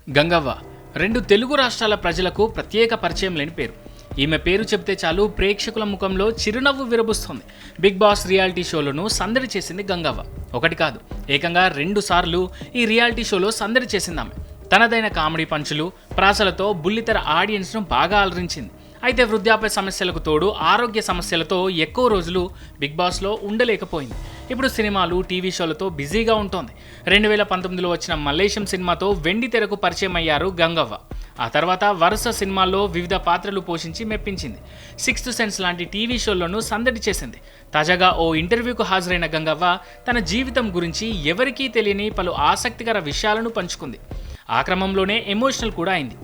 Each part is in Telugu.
గంగవ్వ రెండు తెలుగు రాష్ట్రాల ప్రజలకు ప్రత్యేక పరిచయం లేని పేరు. ఈమె పేరు చెప్తే చాలు ప్రేక్షకుల ముఖంలో చిరునవ్వు విరబుస్తుంది. బిగ్ బాస్ రియాలిటీ షోలను సందడి చేసింది గంగవ్వ. ఒకటి కాదు, ఏకంగా 2 సార్లు ఈ రియాలిటీ షోలో సందడి చేసింది ఆమె. తనదైన కామెడీ పంచులు, ప్రాసలతో బుల్లితెర ఆడియన్స్ను బాగా అలరించింది. అయితే వృద్ధాప్య సమస్యలకు తోడు ఆరోగ్య సమస్యలతో ఎక్కువ రోజులు బిగ్ బాస్లో ఉండలేకపోయింది. ఇప్పుడు సినిమాలు, టీవీ షోలతో బిజీగా ఉంటోంది. 2019లో వచ్చిన మల్లేశం సినిమాతో వెండి తెరకు పరిచయం అయ్యారు గంగవ్వ. ఆ తర్వాత వరుస సినిమాల్లో వివిధ పాత్రలు పోషించి మెప్పించింది. 6th సెన్స్ లాంటి టీవీ షోలను సందడి చేసింది. తాజాగా ఓ ఇంటర్వ్యూకు హాజరైన గంగవ్వ తన జీవితం గురించి ఎవరికీ తెలియని పలు ఆసక్తికర విషయాలను పంచుకుంది. ఆ క్రమంలోనే ఎమోషనల్ కూడా అయింది.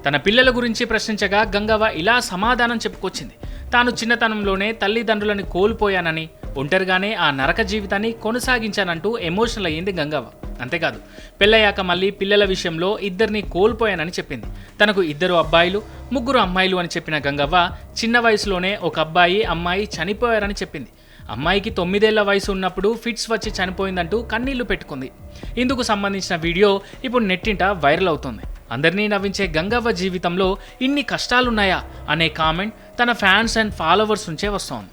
తన పిల్లల గురించి ప్రశ్నించగా గంగవ్వ ఇలా సమాధానం చెప్పుకొచ్చింది. తాను చిన్నతనంలోనే తల్లిదండ్రులని కోల్పోయానని, ఒంటరిగానే ఆ నరక జీవితాన్ని కొనసాగించానంటూ ఎమోషనల్ అయ్యింది గంగవ్వ. అంతేకాదు, పెళ్ళయ్యాక మళ్ళీ పిల్లల విషయంలో 2ని కోల్పోయానని చెప్పింది. తనకు 2 అబ్బాయిలు, 3 అమ్మాయిలు అని చెప్పిన గంగవ్వ చిన్న వయసులోనే ఒక అబ్బాయి, అమ్మాయి చనిపోయారని చెప్పింది. అమ్మాయికి 9 ఏళ్ల వయసు ఉన్నప్పుడు ఫిట్స్ వచ్చి చనిపోయిందంటూ కన్నీళ్లు పెట్టుకుంది. ఇందుకు సంబంధించిన వీడియో ఇప్పుడు నెట్టింట వైరల్ అవుతోంది. అందరినీ నవ్వించే గంగవ్వ జీవితంలో ఇన్ని కష్టాలున్నాయా అనే కామెంట్ తన ఫ్యాన్స్ అండ్ ఫాలోవర్స్ నుంచే వస్తోంది.